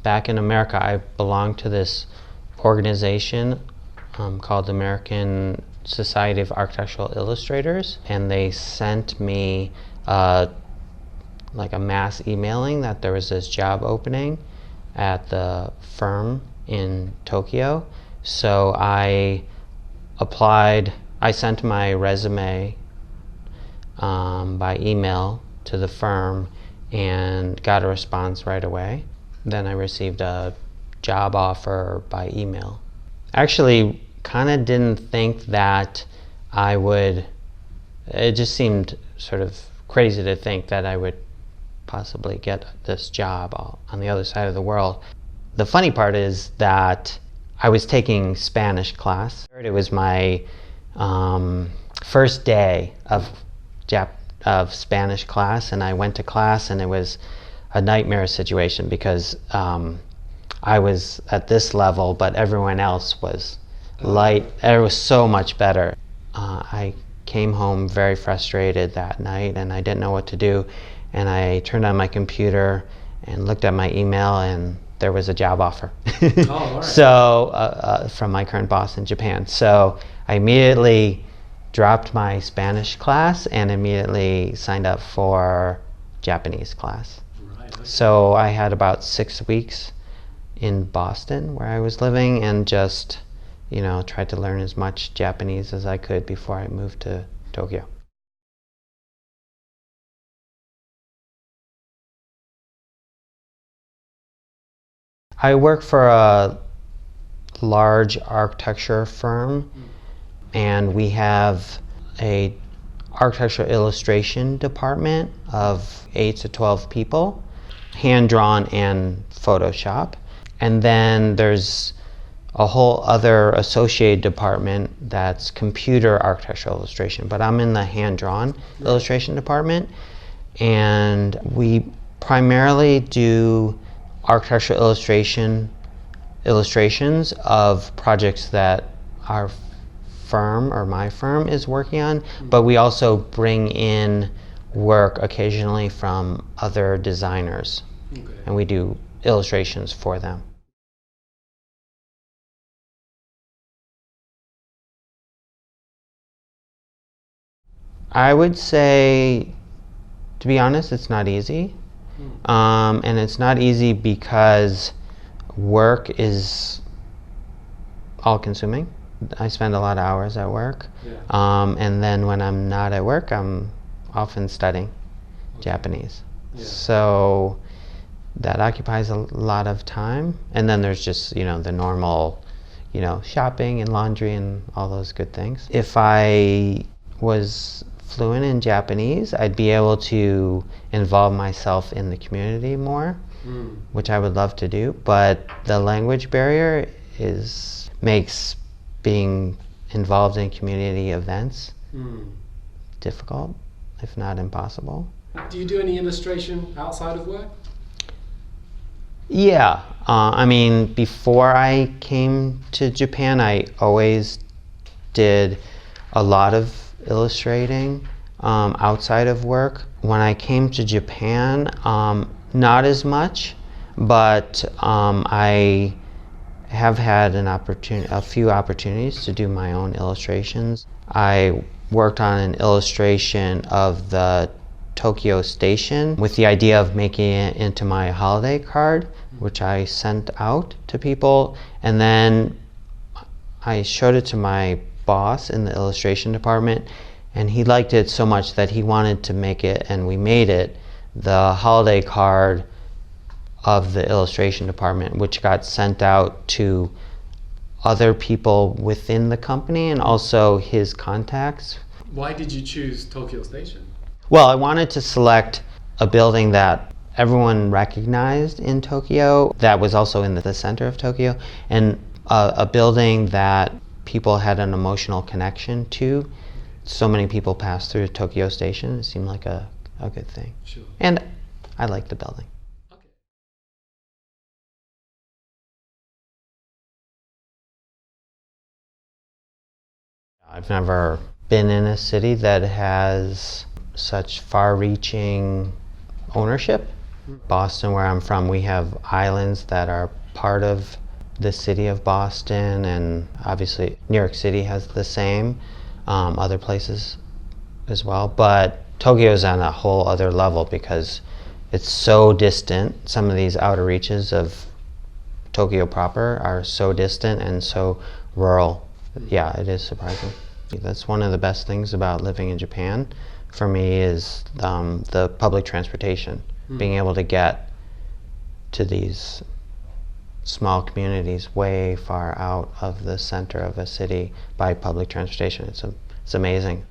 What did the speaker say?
back in America, I belonged to this organization called American Society of Architectural Illustrators, and they sent me like a mass emailing that there was this job opening at the firm in Tokyo. So I applied. I sent my resume by email to the firm and got a response right away. Then I received a job offer by email. Actually, kind of didn't think that I would. It just seemed sort of crazy to think that I would possibly get this job on the other side of the world. The funny part is that I was taking Spanish class. It was my first day of Spanish class, and I went to class, and it was a nightmare situation because I was at this level, but everyone else was light. It was so much better. I came home very frustrated that night, and I didn't know what to do. And I turned on my computer and looked at my email, and there was a job offer. All right. So from my current boss in Japan. So I immediately dropped my Spanish class and immediately signed up for Japanese class. Right, okay. So I had about 6 weeks in Boston where I was living, and just, tried to learn as much Japanese as I could before I moved to Tokyo. I work for a large architecture firm, and we have a architectural illustration department of 8 to 12 people, hand-drawn and Photoshop. And then there's a whole other associated department that's computer architectural illustration, but I'm in the hand-drawn illustration department, and we primarily do architectural illustrations of projects that our firm or my firm is working on, but we also bring in work occasionally from other designers, and we do illustrations for them. I would say, to be honest, it's not easy. And it's not easy because work is all-consuming. I spend a lot of hours at work. And then when I'm not at work, I'm often studying Japanese. So that occupies a lot of time. And then there's just, the normal, shopping and laundry and all those good things. If I was fluent in Japanese, I'd be able to involve myself in the community more, which I would love to do. But the language barrier makes being involved in community events difficult, if not impossible. Do you do any illustration outside of work? Yeah, before I came to Japan, I always did a lot of illustrating outside of work. When I came to Japan, not as much, but I have had a few opportunities to do my own illustrations. I worked on an illustration of the Tokyo station with the idea of making it into my holiday card, which I sent out to people, and then I showed it to my boss in the illustration department, and he liked it so much that he wanted to make it, and we made it, the holiday card of the illustration department, which got sent out to other people within the company and also his contacts. Why did you choose Tokyo Station? Well, I wanted to select a building that everyone recognized in Tokyo, that was also in the center of Tokyo, and a building that people had an emotional connection to. So many people passed through Tokyo Station. It seemed like a good thing. Sure. And I liked the building. Okay. I've never been in a city that has such far-reaching ownership Boston, where I'm from, we have islands that are part of the city of Boston, and obviously New York City has the same, other places as well. But Tokyo's on a whole other level because it's so distant. Some of these outer reaches of Tokyo proper are so distant and so rural. Yeah, it is surprising. That's one of the best things about living in Japan for me is the public transportation. Being able to get to these small communities way far out of the center of a city by public transportation. It's amazing.